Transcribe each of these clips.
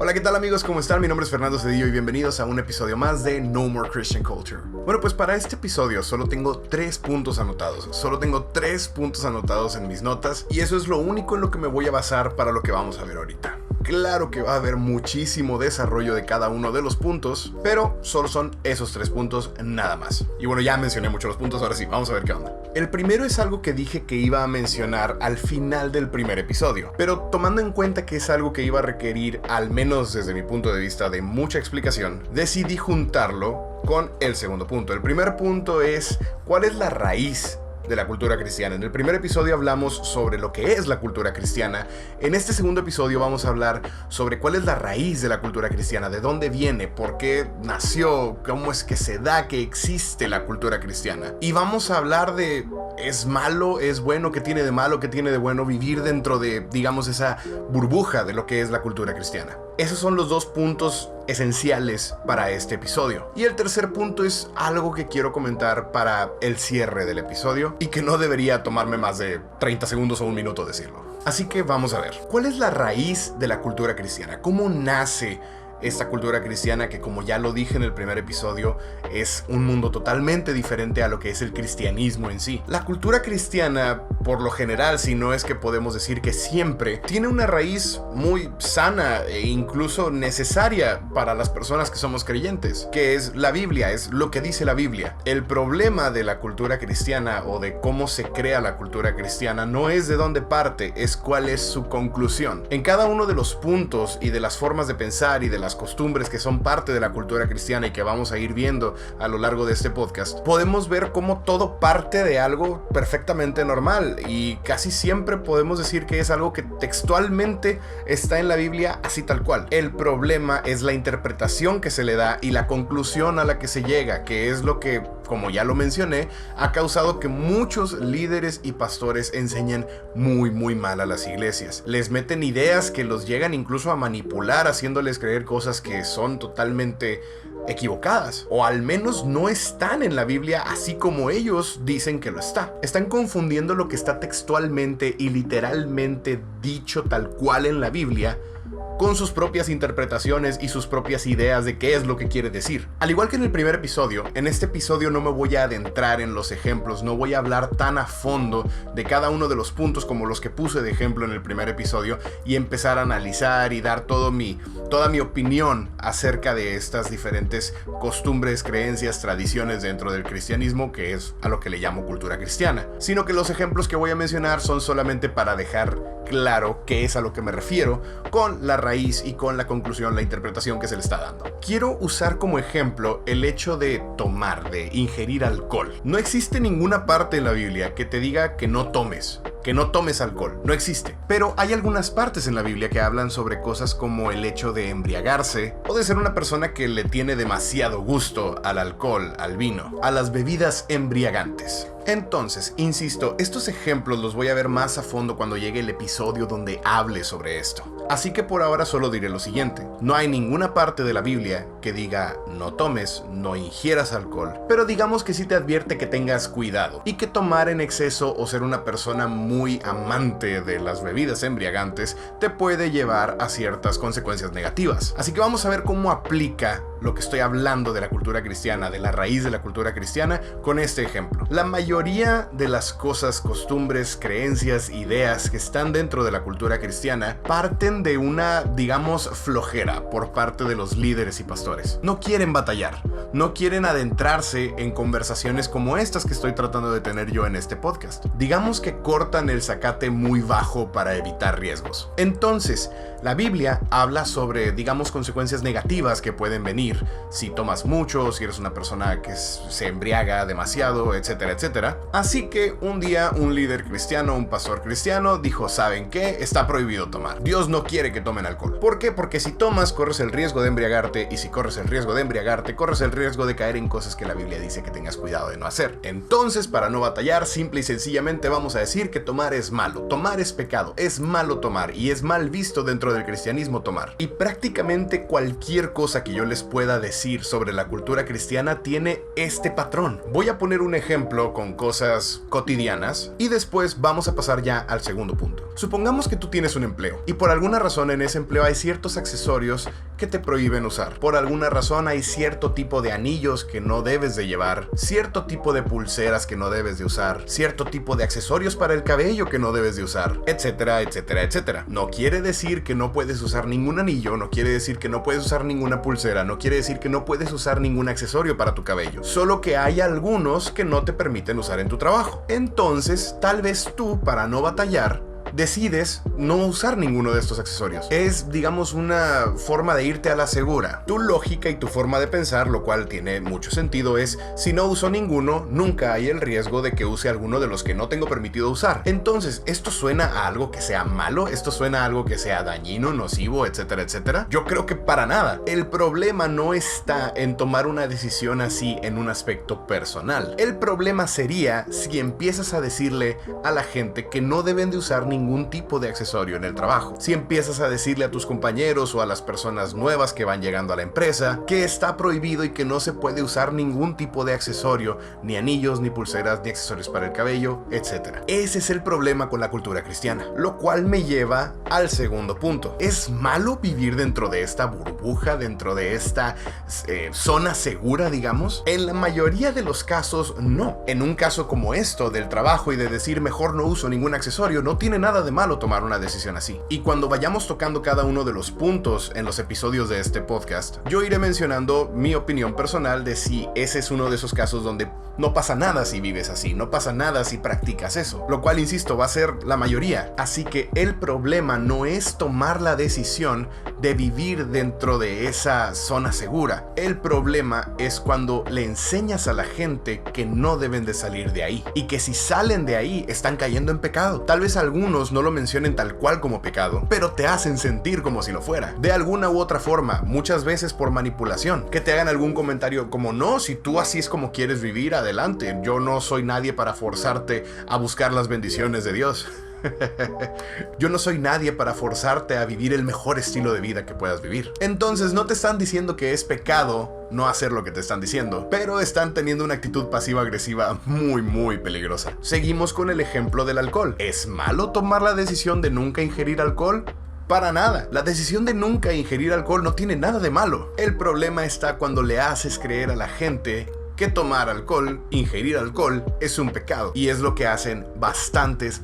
Hola, ¿qué tal amigos? ¿Cómo están? Mi nombre es Fernando Cedillo y bienvenidos a un episodio más de No More Christian Culture. Bueno, pues para este episodio solo tengo 3 puntos anotados. Solo tengo 3 puntos anotados en mis notas y eso es lo único en lo que me voy a basar para lo que vamos a ver ahorita. Claro que va a haber muchísimo desarrollo de cada uno de los puntos, pero solo son esos 3 puntos nada más. Y bueno, ya mencioné mucho los puntos, ahora sí, vamos a ver qué onda. El primero es algo que dije que iba a mencionar al final del primer episodio, pero tomando en cuenta que es algo que iba a requerir, al menos desde mi punto de vista, de mucha explicación, decidí juntarlo con el segundo punto. El primer punto es, ¿cuál es la raíz de la cultura cristiana? En el primer episodio hablamos sobre lo que es la cultura cristiana. En este segundo episodio vamos a hablar sobre cuál es la raíz de la cultura cristiana, de dónde viene, por qué nació, cómo es que se da que existe la cultura cristiana. Y vamos a hablar de, ¿es malo, es bueno, qué tiene de malo, qué tiene de bueno vivir dentro de, digamos, esa burbuja de lo que es la cultura cristiana? Esos son los 2 puntos esenciales para este episodio. Y el tercer punto es algo que quiero comentar para el cierre del episodio y que no debería tomarme más de 30 segundos o un minuto decirlo. Así que vamos a ver, ¿cuál es la raíz de la cultura cristiana? ¿Cómo nace esta cultura cristiana que, como ya lo dije en el primer episodio, es un mundo totalmente diferente a lo que es el cristianismo en sí? La cultura cristiana, por lo general, si no es que podemos decir que siempre, tiene una raíz muy sana e incluso necesaria para las personas que somos creyentes, que es la Biblia, es lo que dice la Biblia. El problema de la cultura cristiana o de cómo se crea la cultura cristiana no es de dónde parte, es cuál es su conclusión. En cada uno de los puntos y de las formas de pensar y de las costumbres que son parte de la cultura cristiana y que vamos a ir viendo a lo largo de este podcast, podemos ver cómo todo parte de algo perfectamente normal y casi siempre podemos decir que es algo que textualmente está en la Biblia así tal cual. El problema es la interpretación que se le da y la conclusión a la que se llega, que es lo que, como ya lo mencioné, ha causado que muchos líderes y pastores enseñen muy mal a las iglesias. Les meten ideas que los llegan incluso a manipular, haciéndoles creer cosas que son totalmente equivocadas, o al menos no están en la Biblia así como ellos dicen que lo está. Están confundiendo lo que está textualmente y literalmente dicho tal cual en la Biblia con sus propias interpretaciones y sus propias ideas de qué es lo que quiere decir. Al igual que en el primer episodio, en este episodio no me voy a adentrar en los ejemplos, no voy a hablar tan a fondo de cada uno de los puntos como los que puse de ejemplo en el primer episodio y empezar a analizar y dar toda mi opinión acerca de estas diferentes costumbres, creencias, tradiciones dentro del cristianismo, que es a lo que le llamo cultura cristiana, sino que los ejemplos que voy a mencionar son solamente para dejar claro qué es a lo que me refiero con la raíz y con la conclusión, la interpretación que se le está dando. Quiero usar como ejemplo el hecho de tomar, de ingerir alcohol. No existe ninguna parte en la Biblia que te diga que no tomes alcohol, no existe. Pero hay algunas partes en la Biblia que hablan sobre cosas como el hecho de embriagarse o de ser una persona que le tiene demasiado gusto al alcohol, al vino, a las bebidas embriagantes. Entonces, insisto, estos ejemplos los voy a ver más a fondo cuando llegue el episodio donde hable sobre esto. Así que por ahora solo diré lo siguiente: no hay ninguna parte de la Biblia que diga no tomes, no ingieras alcohol, pero digamos que sí te advierte que tengas cuidado y que tomar en exceso o ser una persona muy amante de las bebidas embriagantes te puede llevar a ciertas consecuencias negativas. Así que vamos a ver cómo aplica lo que estoy hablando de la cultura cristiana, de la raíz de la cultura cristiana, con este ejemplo. La mayoría de las cosas, costumbres, creencias, ideas que están dentro de la cultura cristiana parten de una, digamos, flojera por parte de los líderes y pastores. No quieren batallar, no quieren adentrarse en conversaciones como estas que estoy tratando de tener yo en este podcast. Digamos que cortan el zacate muy bajo para evitar riesgos. Entonces, la Biblia habla sobre, digamos, consecuencias negativas que pueden venir si tomas mucho, si eres una persona que se embriaga demasiado, etcétera, etcétera. Así que un día un líder cristiano, un pastor cristiano dijo: ¿saben qué? Está prohibido tomar. Dios no quiere que tomen alcohol. ¿Por qué? Porque si tomas corres el riesgo de embriagarte, y si corres el riesgo de embriagarte, corres el riesgo de caer en cosas que la Biblia dice que tengas cuidado de no hacer. Entonces, para no batallar, simple y sencillamente vamos a decir que tomar es malo, tomar es pecado, es malo tomar y es mal visto dentro del cristianismo tomar. Y prácticamente cualquier cosa que yo les pueda pueda decir sobre la cultura cristiana tiene este patrón. Voy a poner un ejemplo con cosas cotidianas y después vamos a pasar ya al segundo punto. Supongamos que tú tienes un empleo y por alguna razón en ese empleo hay ciertos accesorios que te prohíben usar. Por alguna razón hay cierto tipo de anillos que no debes de llevar, cierto tipo de pulseras que no debes de usar, cierto tipo de accesorios para el cabello que no debes de usar, etcétera, etcétera, etcétera. No quiere decir que no puedes usar ningún anillo, no quiere decir que no puedes usar ninguna pulsera, no quiere decir que no puedes usar ningún accesorio para tu cabello. Solo que hay algunos que no te permiten usar en tu trabajo. Entonces, tal vez tú, para no batallar, decides no usar ninguno de estos accesorios. Es, digamos, una forma de irte a la segura. Tu lógica y tu forma de pensar, lo cual tiene mucho sentido, es: si no uso ninguno, nunca hay el riesgo de que use alguno de los que no tengo permitido usar. Entonces, ¿esto suena a algo que sea malo? ¿Esto suena a algo que sea dañino, nocivo, etcétera, etcétera? Yo creo que para nada. El problema no está en tomar una decisión así en un aspecto personal. El problema sería si empiezas a decirle a la gente que no deben de usar ningún tipo de accesorio en el trabajo. Si empiezas a decirle a tus compañeros o a las personas nuevas que van llegando a la empresa que está prohibido y que no se puede usar ningún tipo de accesorio, ni anillos, ni pulseras, ni accesorios para el cabello, etc. Ese es el problema con la cultura cristiana, lo cual me lleva al segundo punto. ¿Es malo vivir dentro de esta burbuja, dentro de esta zona segura, digamos? En la mayoría de los casos, no. En un caso como esto del trabajo y de decir mejor no uso ningún accesorio, no tiene nada de malo tomar una decisión así. Y cuando vayamos tocando cada uno de los puntos en los episodios de este podcast, yo iré mencionando mi opinión personal de si ese es uno de esos casos donde no pasa nada si vives así, no pasa nada si practicas eso, lo cual, insisto, va a ser la mayoría. Así que el problema no es tomar la decisión de vivir dentro de esa zona segura. El problema es cuando le enseñas a la gente que no deben de salir de ahí y que si salen de ahí están cayendo en pecado. Tal vez algunos no lo mencionen tal cual como pecado, pero te hacen sentir como si lo fuera, de alguna u otra forma, muchas veces por manipulación, que te hagan algún comentario como: no, si tú así es como quieres vivir, adelante, yo no soy nadie para forzarte a buscar las bendiciones de Dios. Yo no soy nadie para forzarte a vivir el mejor estilo de vida que puedas vivir. Entonces no te están diciendo que es pecado no hacer lo que te están diciendo, pero están teniendo una actitud pasiva-agresiva muy peligrosa. Seguimos con el ejemplo del alcohol. ¿Es malo tomar la decisión de nunca ingerir alcohol? Para nada. La decisión de nunca ingerir alcohol no tiene nada de malo. El problema está cuando le haces creer a la gente que tomar alcohol, ingerir alcohol, es un pecado. Y es lo que hacen bastantes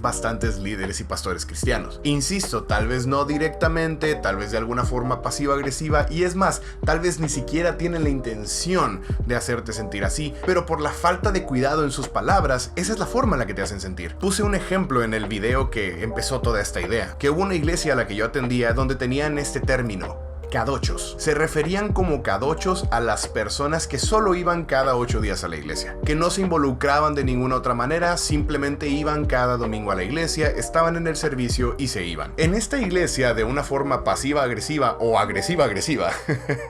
líderes y pastores cristianos. Insisto, tal vez no directamente, tal vez de alguna forma pasiva-agresiva, y es más, tal vez ni siquiera tienen la intención de hacerte sentir así, pero por la falta de cuidado en sus palabras, esa es la forma en la que te hacen sentir. Puse un ejemplo en el video que empezó toda esta idea, que hubo una iglesia a la que yo atendía donde tenían este término: cadochos. Se referían como cadochos a las personas que solo iban cada 8 días a la iglesia, que no se involucraban de ninguna otra manera, simplemente iban cada domingo a la iglesia, estaban en el servicio y se iban. En esta iglesia, de una forma pasiva-agresiva o agresiva-agresiva,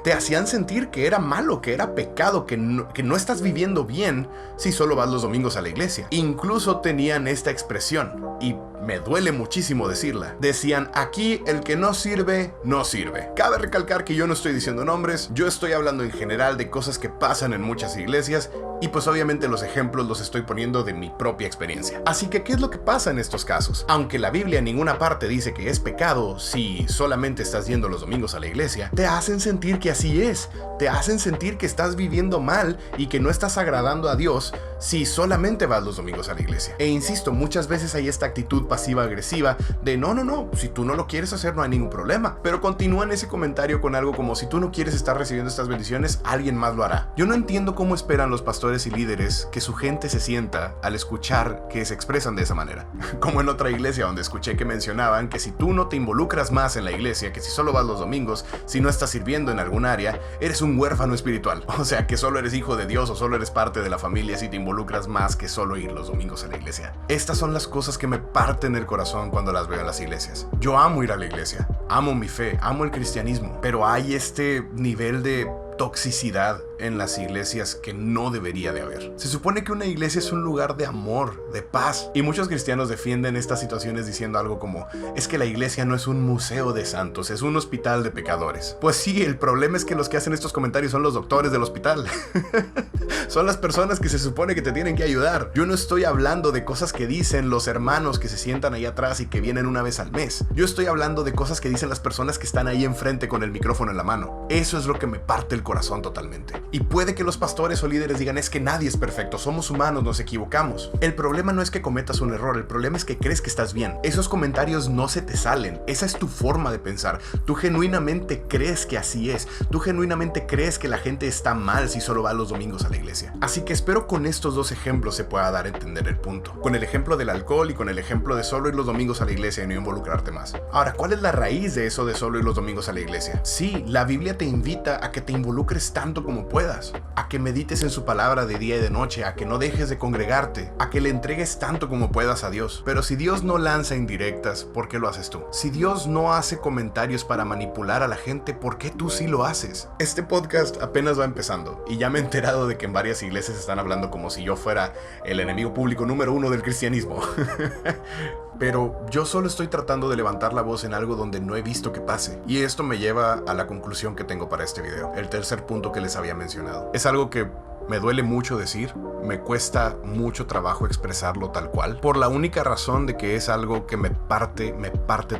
te hacían sentir que era malo, que era pecado, que no estás viviendo bien si solo vas los domingos a la iglesia. Incluso tenían esta expresión, y me duele muchísimo decirla. Decían: aquí el que no sirve, no sirve. Cabe recalcar que yo no estoy diciendo nombres, yo estoy hablando en general de cosas que pasan en muchas iglesias, y pues obviamente los ejemplos los estoy poniendo de mi propia experiencia. Así que, ¿qué es lo que pasa en estos casos? Aunque la Biblia en ninguna parte dice que es pecado si solamente estás yendo los domingos a la iglesia, te hacen sentir que así es, te hacen sentir que estás viviendo mal y que no estás agradando a Dios si solamente vas los domingos a la iglesia. E insisto, muchas veces hay esta actitud pasiva-agresiva de no, si tú no lo quieres hacer no hay ningún problema, pero continúan ese comentario con algo como: si tú no quieres estar recibiendo estas bendiciones, alguien más lo hará. Yo no entiendo cómo esperan los pastores y líderes que su gente se sienta al escuchar que se expresan de esa manera. Como en otra iglesia donde escuché que mencionaban que si tú no te involucras más en la iglesia, que si solo vas los domingos, si no estás sirviendo en algún área, eres un huérfano espiritual. O sea, que solo eres hijo de Dios o solo eres parte de la familia si te involucras más que solo ir los domingos a la iglesia. Estas son las cosas que me parten el corazón cuando las veo en las iglesias. Yo amo ir a la iglesia, amo mi fe, amo el cristianismo, pero hay este nivel de toxicidad en las iglesias que no debería de haber. Se supone que una iglesia es un lugar de amor, de paz, y muchos cristianos defienden estas situaciones diciendo algo como: es que la iglesia no es un museo de santos, es un hospital de pecadores. Pues sí, el problema es que los que hacen estos comentarios son los doctores del hospital. Son las personas que se supone que te tienen que ayudar. Yo no estoy hablando de cosas que dicen los hermanos que se sientan ahí atrás y que vienen una vez al mes. Yo estoy hablando de cosas que dicen las personas que están ahí enfrente con el micrófono en la mano. Eso es lo que me parte el corazón totalmente. Y puede que los pastores o líderes digan: es que nadie es perfecto, somos humanos, nos equivocamos. El problema no es que cometas un error, el problema es que crees que estás bien. Esos comentarios no se te salen, esa es tu forma de pensar. Tú genuinamente crees que así es. Tú genuinamente crees que la gente está mal si solo va los domingos a la iglesia. Así que espero con estos dos ejemplos se pueda dar a entender el punto. Con el ejemplo del alcohol y con el ejemplo de solo ir los domingos a la iglesia y no involucrarte más. Ahora, ¿cuál es la raíz de eso de solo ir los domingos a la iglesia? Sí, la Biblia te invita a que te involucres tanto como puedas, a que medites en su palabra de día y de noche, a que no dejes de congregarte, a que le entregues tanto como puedas a Dios. Pero si Dios no lanza indirectas, ¿por qué lo haces tú? Si Dios no hace comentarios para manipular a la gente, ¿por qué tú sí lo haces? Este podcast apenas va empezando y ya me he enterado de que en varias iglesias están hablando como si yo fuera el enemigo público número 1 del cristianismo. Pero yo solo estoy tratando de levantar la voz en algo donde no he visto que pase. Y esto me lleva a la conclusión que tengo para este video. El tercer punto que les había mencionado. Es algo que me duele mucho decir, me cuesta mucho trabajo expresarlo tal cual, por la única razón de que es algo que me parte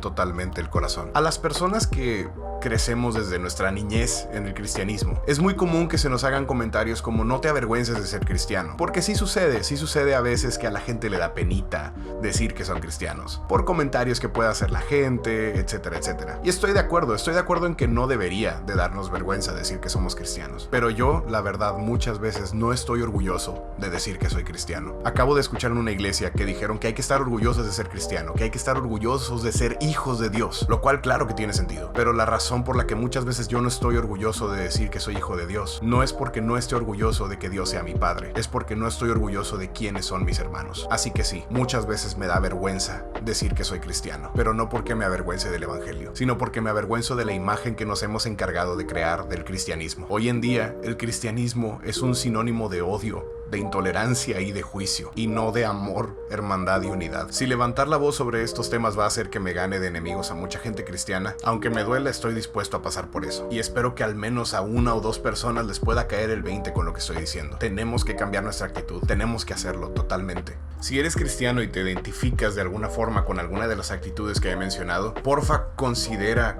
totalmente el corazón. A las personas que crecemos desde nuestra niñez en el cristianismo, es muy común que se nos hagan comentarios como: no te avergüences de ser cristiano. Porque sí sucede a veces que a la gente le da penita decir que son cristianos, por comentarios que pueda hacer la gente, etcétera, etcétera. Y estoy de acuerdo en que no debería de darnos vergüenza decir que somos cristianos. Pero yo, la verdad, muchas veces no estoy orgulloso de decir que soy cristiano. Acabo de escuchar en una iglesia que dijeron que hay que estar orgullosos de ser cristiano, que hay que estar orgullosos de ser hijos de Dios, lo cual claro que tiene sentido. Pero la razón por la que muchas veces yo no estoy orgulloso de decir que soy hijo de Dios no es porque no esté orgulloso de que Dios sea mi padre, es porque no estoy orgulloso de quiénes son mis hermanos. Así que sí, muchas veces me da vergüenza decir que soy cristiano, pero no porque me avergüence del evangelio, sino porque me avergüenzo de la imagen que nos hemos encargado de crear del cristianismo. Hoy en día, el cristianismo es un sinónimo de odio, de intolerancia y de juicio, y no de amor, hermandad y unidad. Si levantar la voz sobre estos temas va a hacer que me gane de enemigos a mucha gente cristiana, aunque me duela, estoy dispuesto a pasar por eso. Y espero que al menos a una o dos personas les pueda caer el 20 con lo que estoy diciendo. Tenemos que cambiar nuestra actitud, tenemos que hacerlo totalmente. Si eres cristiano y te identificas de alguna forma con alguna de las actitudes que he mencionado, porfa, considera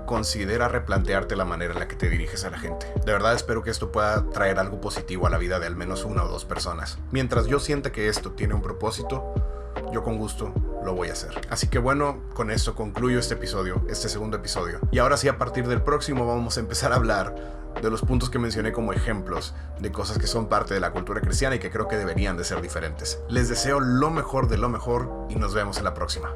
replantearte la manera en la que te diriges a la gente. De verdad espero que esto pueda traer algo positivo a la vida de al menos una o dos personas. Mientras yo sienta que esto tiene un propósito, yo con gusto lo voy a hacer. Así que bueno, con esto concluyo este segundo episodio. Y ahora sí, a partir del próximo vamos a empezar a hablar de los puntos que mencioné como ejemplos de cosas que son parte de la cultura cristiana y que creo que deberían de ser diferentes. Les deseo lo mejor de lo mejor y nos vemos en la próxima.